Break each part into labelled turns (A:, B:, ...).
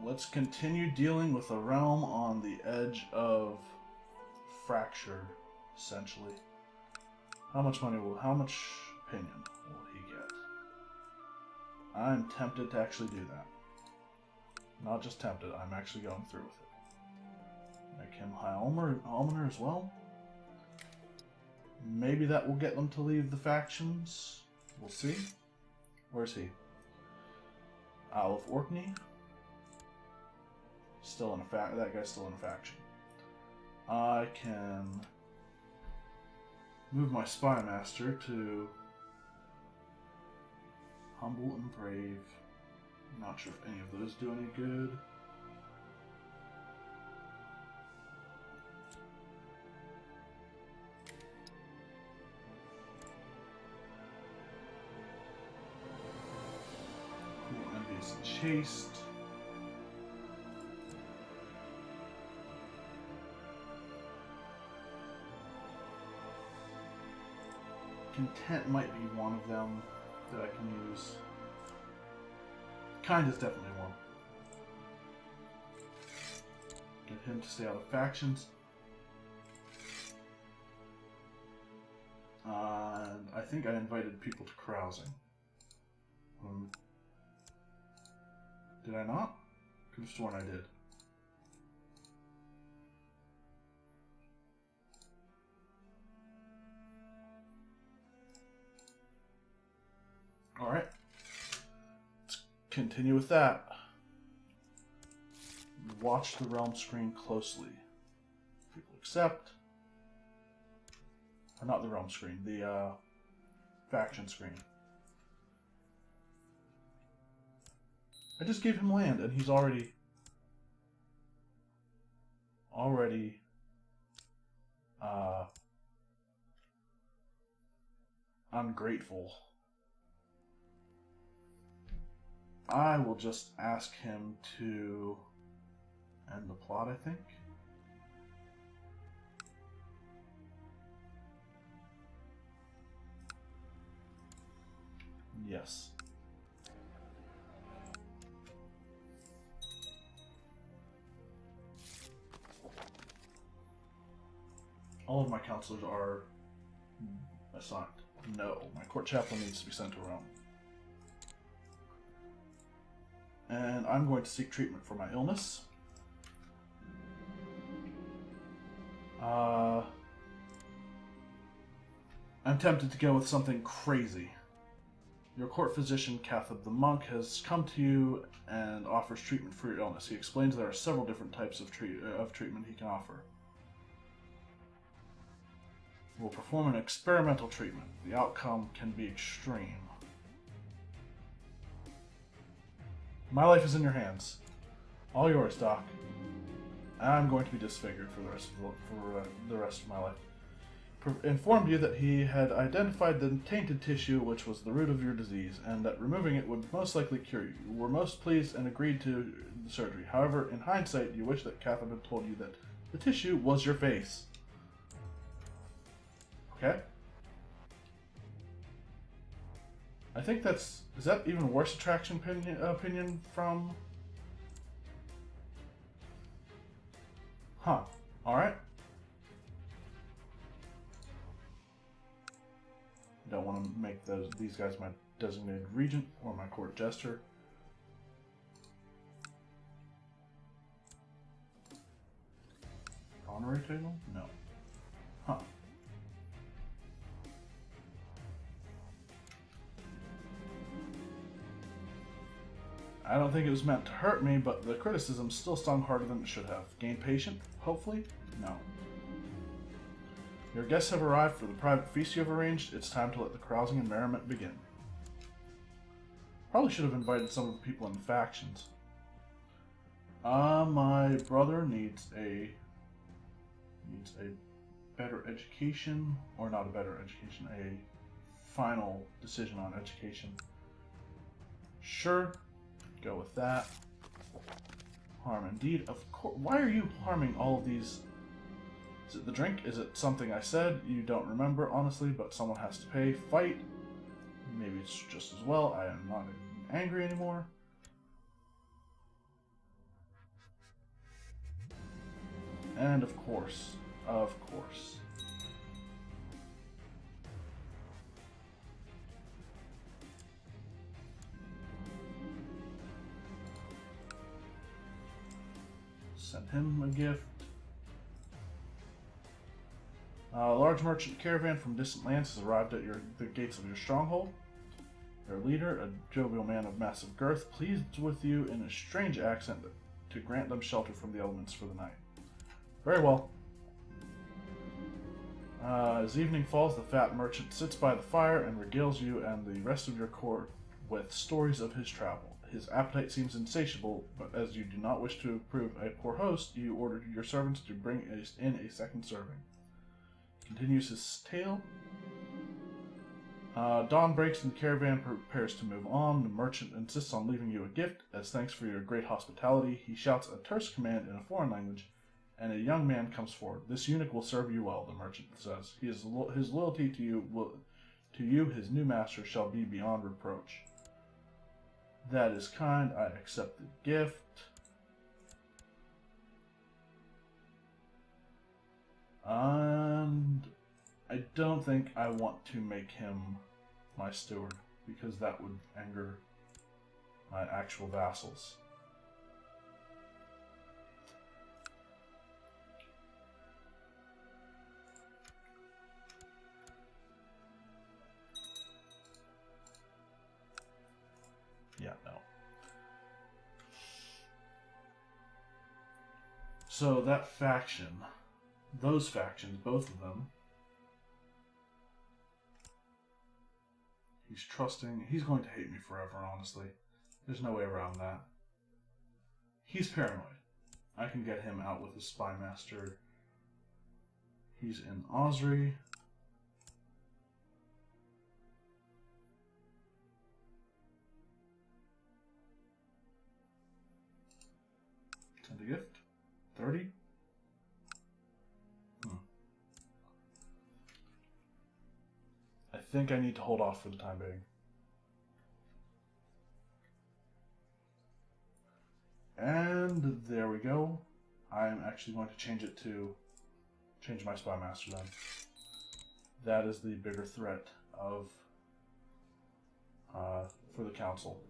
A: let's continue dealing with a realm on the edge of fracture, essentially. How much opinion will he get? I'm tempted to actually do that. Not just tempted, I'm actually going through with it. Make him High Almoner as well. Maybe that will get them to leave the factions. We'll see. Where's he? Isle of Orkney. Still in a that guy's still in a faction. I can move my spy master to humble and brave. Not sure if any of those do any good. Cool, envious and chaste. Content might be one of them that I can use. Kind is definitely one. Get him to stay out of factions. And I think I invited people to carousing. Did I not? Could have sworn I did. Alright. Let's continue with that. Watch the realm screen closely. People accept. Or not the realm screen, the faction screen. I just gave him land and he's already ungrateful. I will just ask him to end the plot, I think. Yes. All of my counselors are assigned. No, my court chaplain needs to be sent to Rome. And I'm going to seek treatment for my illness. I'm tempted to go with something crazy. Your court physician, Cathab the monk, has come to you and offers treatment for your illness. He explains there are several different types of treatment he can offer. We'll perform an experimental treatment. The outcome can be extreme. My life is in your hands. All yours, Doc. I'm going to be disfigured for the rest of my life. Informed you that he had identified the tainted tissue, which was the root of your disease, and that removing it would most likely cure you. You were most pleased and agreed to the surgery. However, in hindsight, you wish that Cathab had told you that the tissue was your face. Okay? I think that's... Is that even worse attraction opinion from... Huh. Alright. Don't want to make these guys my designated regent or my court jester. Honorary title? No. Huh. I don't think it was meant to hurt me, but the criticism still stung harder than it should have. Gain patient? Hopefully? No. Your guests have arrived for the private feast you have arranged. It's time to let the carousing and merriment begin. Probably should have invited some of the people in the factions. My brother needs a better education, or not a better education, a final decision on education. Sure. Go with that. Harm indeed. Of course. Why are you harming all of these? Is it the drink? Is it something I said? You don't remember, honestly, but someone has to pay. Fight. Maybe it's just as well. I am not angry anymore. And of course, send him a gift. A large merchant caravan from distant lands has arrived at the gates of your stronghold. Their leader, a jovial man of massive girth, pleads with you in a strange accent to grant them shelter from the elements for the night. Very well. As evening falls, the fat merchant sits by the fire and regales you and the rest of your court with stories of his travel. His appetite seems insatiable, but as you do not wish to prove a poor host, you order your servants to bring in a second serving. Continues his tale. Dawn breaks and the caravan prepares to move on. The merchant insists on leaving you a gift. As thanks for your great hospitality, he shouts a terse command in a foreign language, and a young man comes forward. This eunuch will serve you well, the merchant says. His loyalty to you, his new master, shall be beyond reproach. That is kind. I accept the gift. And I don't think I want to make him my steward, because that would anger my actual vassals. Yeah, no. So that faction, those factions, both of them, he's trusting. He's going to hate me forever, honestly. There's no way around that. He's paranoid. I can get him out with a spy master. He's in Osri. Send a gift. 30. I think I need to hold off for the time being. And there we go. I'm actually going to change my spy master then. That is the bigger threat of for the council.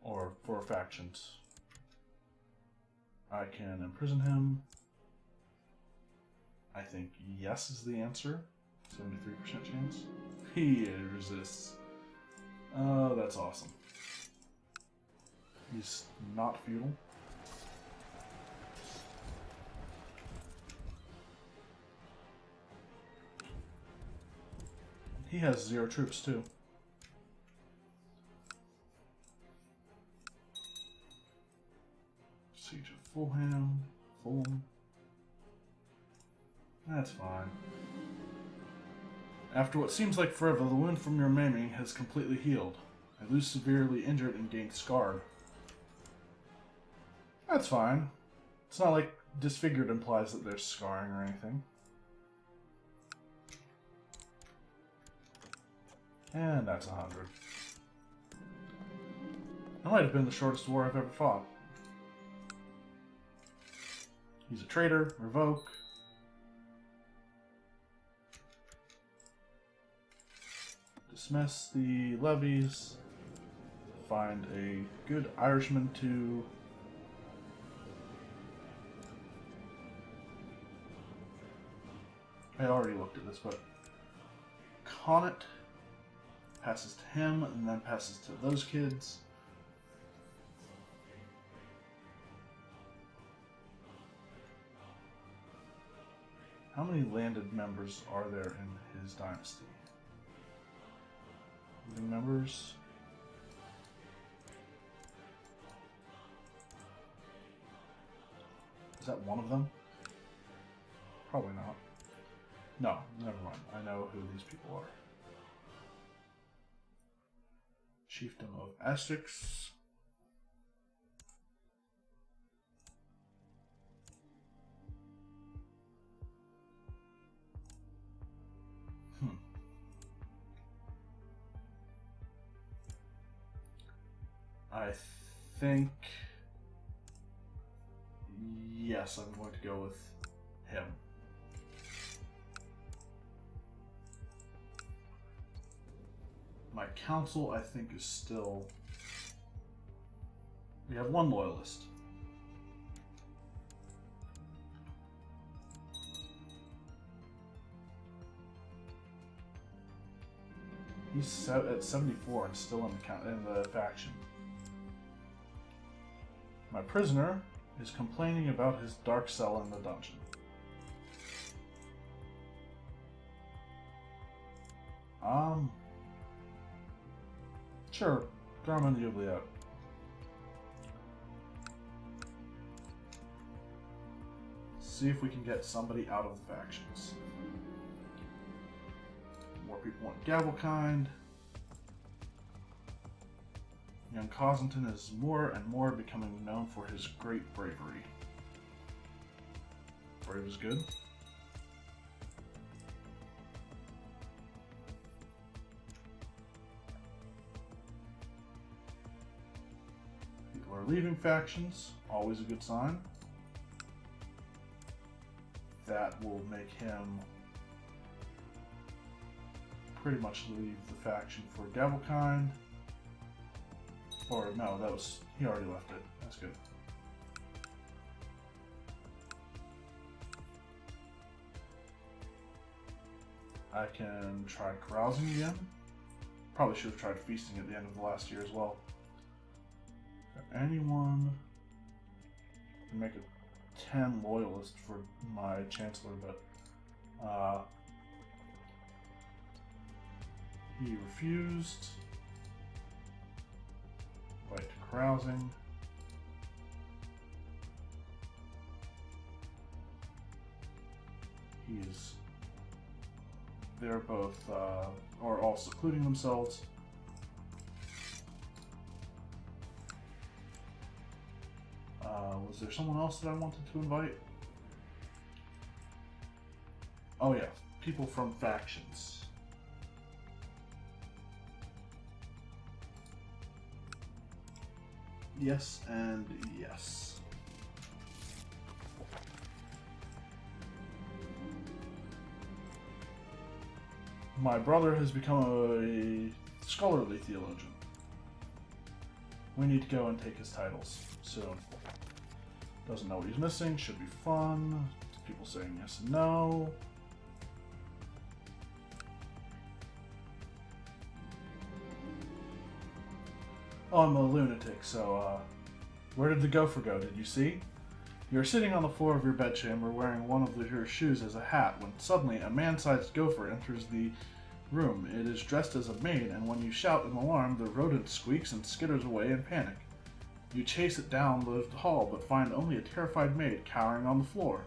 A: Or for factions. I can imprison him. I think yes is the answer. 73% chance. He resists. Oh, that's awesome. He's not feudal. He has 0 troops too. Siege of Fulham. That's fine. After what seems like forever, the wound from your maiming has completely healed. I lose severely injured and gain scarred. That's fine. It's not like disfigured implies that there's scarring or anything. And that's 100. That might have been the shortest war I've ever fought. He's a traitor. Revoke. Dismiss the levies. Find a good Irishman to... I already looked at this, but... Connaught passes to him, and then passes to those kids. How many landed members are there in his dynasty? Living members. Is that one of them? Probably not. No, never mind. I know who these people are. Chiefdom of Essex. I think Yes, I'm going to go with him. My council, I think, is still... We have one loyalist. He's at 74 and still in the faction. My prisoner is complaining about his dark cell in the dungeon. Sure, throw him in the oubliette. See if we can get somebody out of the factions. More people want Gavelkind. Young Coslington is more and more becoming known for his great bravery. Brave is good. People are leaving factions, always a good sign. That will make him pretty much leave the faction for Gavelkind. Or no, that was... he already left it. That's good. I can try carousing again. Probably should have tried feasting at the end of the last year as well. Anyone can make a 10 loyalist for my chancellor, but he refused. Right to carousing. They're both are all secluding themselves. Was there someone else that I wanted to invite? Oh yeah, people from factions. Yes and yes. My brother has become a scholarly theologian. We need to go and take his titles soon. Doesn't know what he's missing, should be fun. People saying yes and no. Oh, I'm a lunatic, so, where did the gopher go? Did you see? You're sitting on the floor of your bedchamber wearing one of your shoes as a hat when suddenly a man-sized gopher enters the room. It is dressed as a maid, and when you shout in alarm, the rodent squeaks and skitters away in panic. You chase it down the hall, but find only a terrified maid cowering on the floor.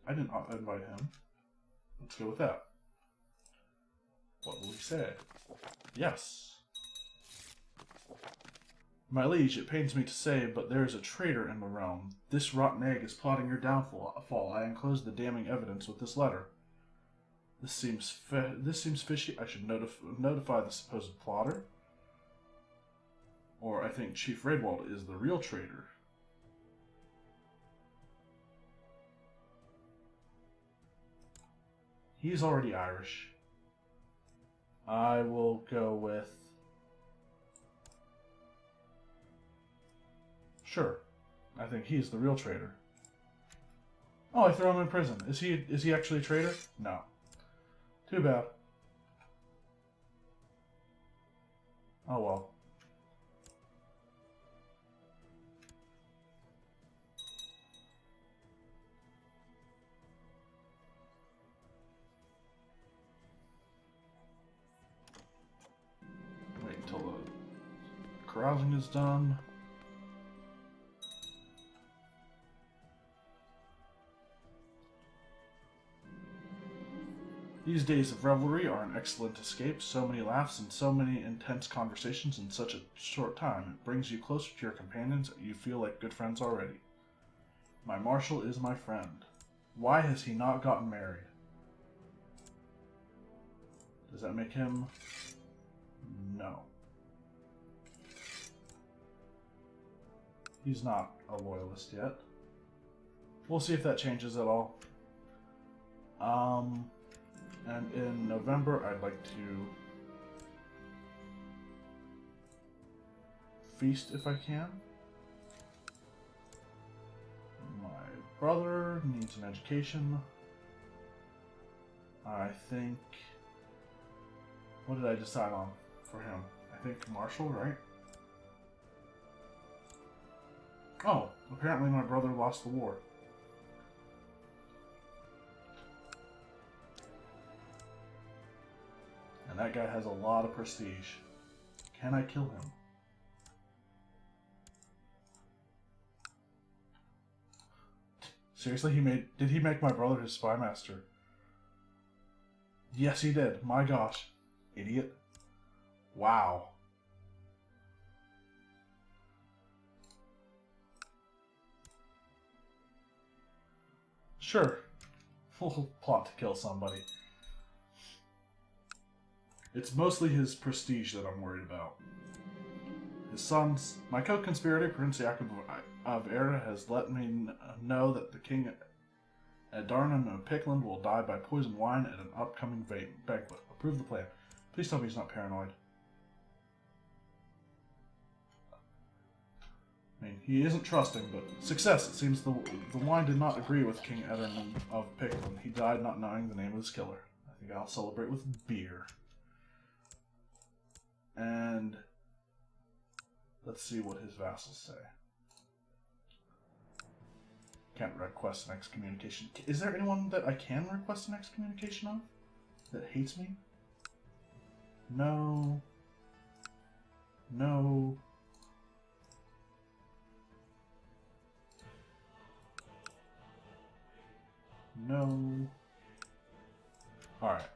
A: I didn't invite him. Let's go with that. What will he say? Yes. My liege, it pains me to say, but there is a traitor in the realm. This rotten egg is plotting your downfall. I enclose the damning evidence with this letter. This seems fishy. I should notify the supposed plotter. Or I think Chief Raedwald is the real traitor. He's already Irish. I will go with... Sure. I think he's the real traitor. Oh, I throw him in prison. Is he actually a traitor? No. Too bad. Oh well. Wait until the carousing is done. These days of revelry are an excellent escape. So many laughs and so many intense conversations in such a short time. It brings you closer to your companions. You feel like good friends already. My marshal is my friend. Why has he not gotten married? Does that make him? No. He's not a loyalist yet. We'll see if that changes at all. And in November, I'd like to feast if I can. My brother needs an education. I think... What did I decide on for him? I think Marshall, right? Oh, apparently my brother lost the war. And that guy has a lot of prestige. Can I kill him? Seriously, did he make my brother his spy master? Yes, he did. My gosh. Idiot. Wow. Sure. We'll plot to kill somebody. It's mostly his prestige that I'm worried about. His sons, my co-conspirator, Prince Jacob of Éire, has let me know that the king Adarnan of Pickland will die by poisoned wine at an upcoming banquet. Approve the plan. Please tell me he's not paranoid. I mean, he isn't trusting, but success. It seems the wine did not agree with King Adarnan of Pickland. He died not knowing the name of his killer. I think I'll celebrate with beer. And let's see what his vassals say. Can't request an excommunication. Is there anyone that I can request an excommunication of that hates me? No. No. No. Alright.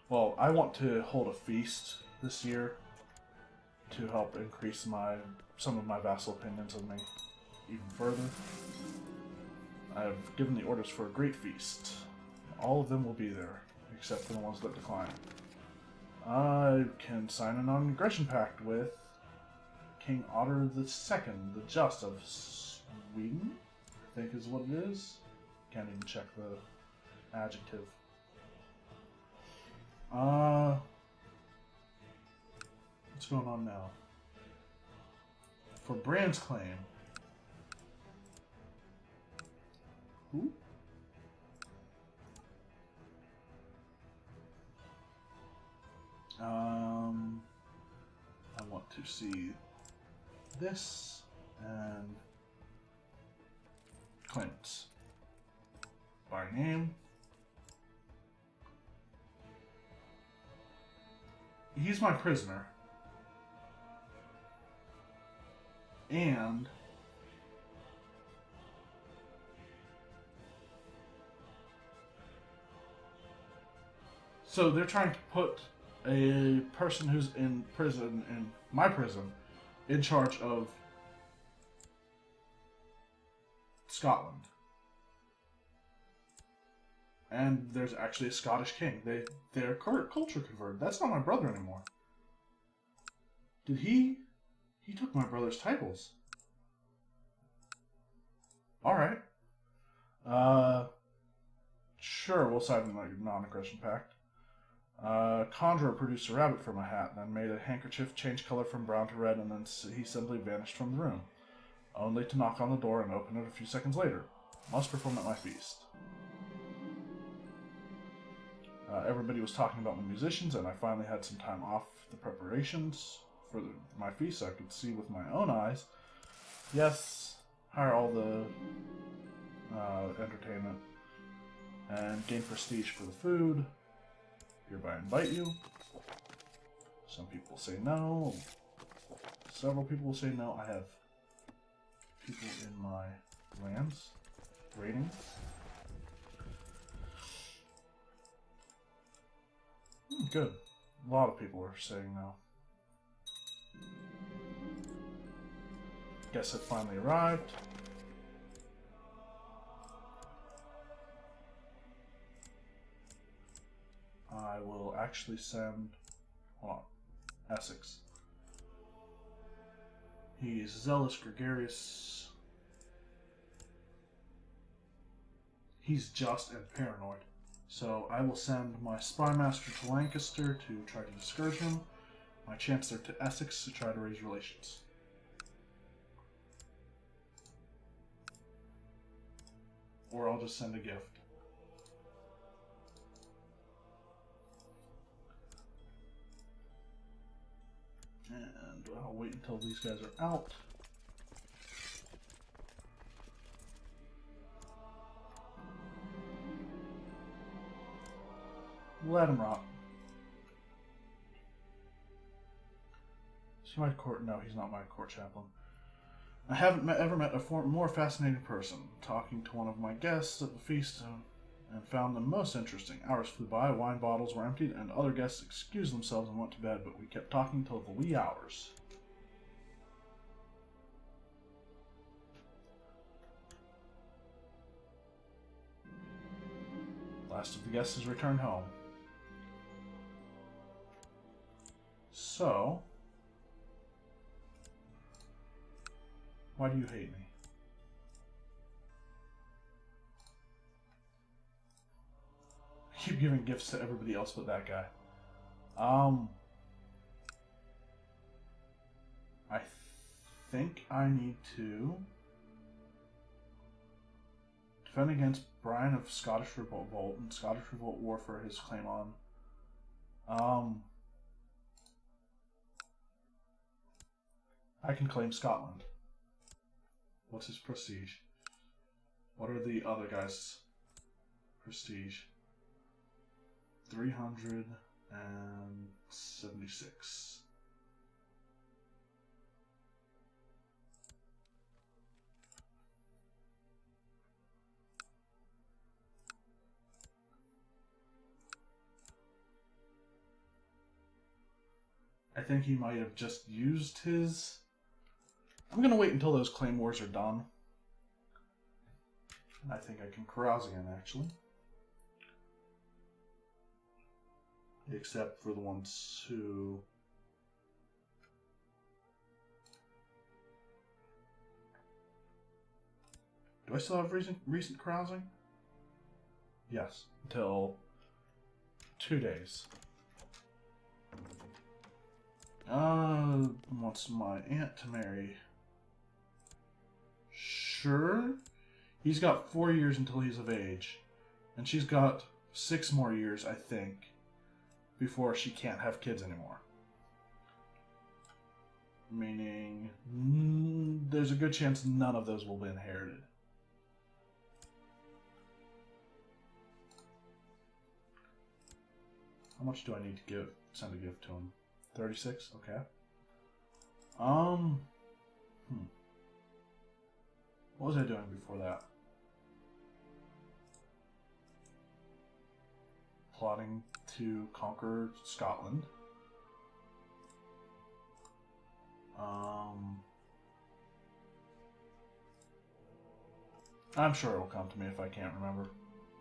A: Well, I want to hold a feast this year to help increase some of my vassal opinions of me even further. I've given the orders for a great feast. All of them will be there, except for the ones that decline. I can sign a non-aggression pact with King Otter II, the Just of Sweden, I think is what it is. Can't even check the adjective. What's going on now? For Brand's claim. Who? I want to see this and claimants by name. He's my prisoner. And so they're trying to put a person who's in prison, in my prison, in charge of Scotland. And there's actually a Scottish king. They're culture converted. That's not my brother anymore. Did he? He took my brother's titles. Alright. Sure, we'll sign a non-aggression pact. Conjurer produced a rabbit from a hat, then made a handkerchief change color from brown to red, and then he simply vanished from the room. Only to knock on the door and open it a few seconds later. Must perform at my feast. Everybody was talking about the musicians, and I finally had some time off the preparations for my feast so I could see with my own eyes. Yes, hire all the entertainment and gain prestige for the food. Hereby invite you. Some people say no. Several people will say no. I have people in my lands raiding. Good. A lot of people are saying no. Guess it finally arrived. I will actually send... Hold on. Essex. He's zealous, gregarious. He's just and paranoid. So I will send my spy master to Lancaster to try to discourage him. My chancellor to Essex to try to raise relations. Or I'll just send a gift. And I'll wait until these guys are out. Let him rot. Is he my court? No, he's not my court chaplain. I haven't ever met a more fascinating person. Talking to one of my guests at the feast and found them most interesting. Hours flew by, wine bottles were emptied, and other guests excused themselves and went to bed, but we kept talking till the wee hours. Last of the guests has returned home. So, why do you hate me? I keep giving gifts to everybody else but that guy. I think I need to defend against Brian of Scottish Revolt and Scottish Revolt War for his claim on. I can claim Scotland. What's his prestige? What are the other guys' prestige? 376. I think he might have just used his... I'm going to wait until those claim wars are done. And I think I can carouse again, actually. Except for the ones who... Do I still have recent carousing? Yes, until 2 days. Wants my aunt to marry. Sure. He's got 4 years until he's of age. And she's got 6 more years, I think, before she can't have kids anymore. Meaning, there's a good chance none of those will be inherited. How much do I need to send a gift to him? 36? Okay. What was I doing before that? Plotting to conquer Scotland. I'm sure it will come to me if I can't remember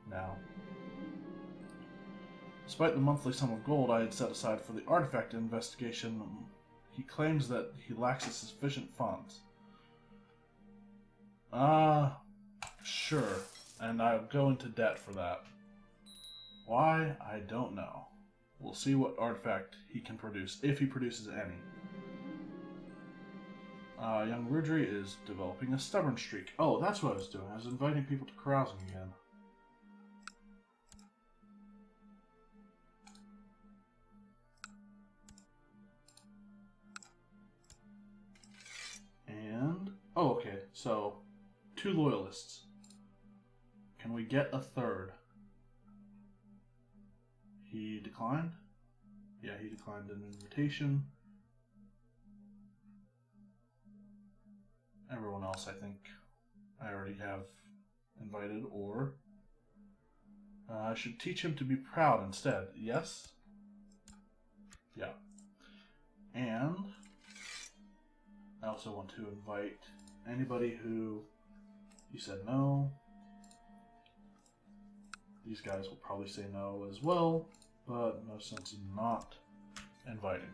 A: now. Despite the monthly sum of gold I had set aside for the artifact investigation, he claims that he lacks sufficient funds. Sure, and I'll go into debt for that. Why? I don't know. We'll see what artifact he can produce, if he produces any. Young Rudry is developing a stubborn streak. Oh, that's what I was doing. I was inviting people to carousing again. And... oh, okay. So, 2 loyalists. Can we get a third? He declined? Yeah, he declined an invitation. Everyone else, I think, I already have invited, or I should teach him to be proud instead. Yes? Yeah. And I also want to invite anybody who you said no. These guys will probably say no as well, but no sense in not inviting.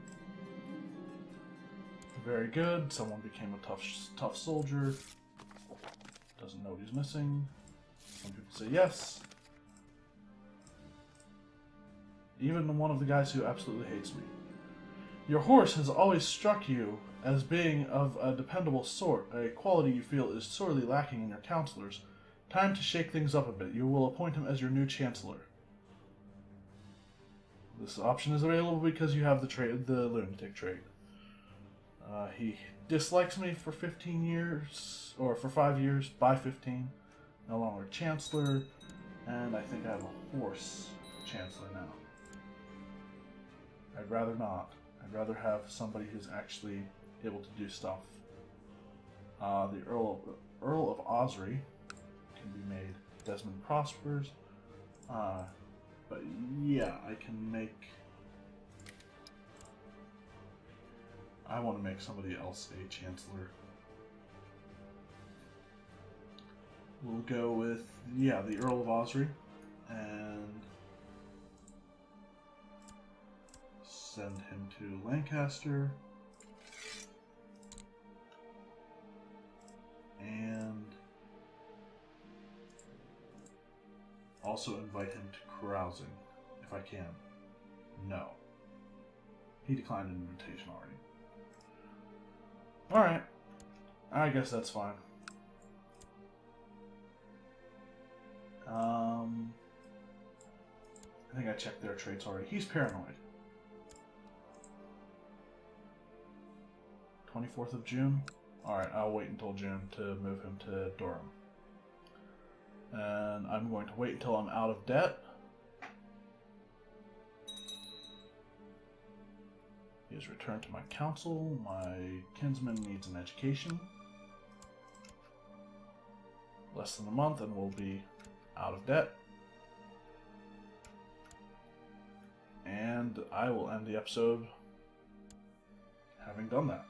A: Very good. Someone became a tough soldier. Doesn't know what he's missing. Some people say yes. Even one of the guys who absolutely hates me. Your horse has always struck you as being of a dependable sort, a quality you feel is sorely lacking in your counselors. Time to shake things up a bit. You will appoint him as your new chancellor. This option is available because you have the lunatic trait. He dislikes me for 15 years, or for 5 years, by 15. No longer chancellor, and I think I have a horse chancellor now. I'd rather not. I'd rather have somebody who's actually able to do stuff. The Earl of Ossory can be made Desmond Prospers. But yeah, I can make... I want to make somebody else a chancellor. We'll go with, yeah, the Earl of Ossory. And send him to Lancaster. And also invite him to carousing, if I can. No. He declined an invitation already. Alright. I guess that's fine. I think I checked their traits already. He's paranoid. 24th of June? Alright, I'll wait until June to move him to Durham. And I'm going to wait until I'm out of debt. He has returned to my council. My kinsman needs an education. Less than a month and we'll be out of debt. And I will end the episode having done that.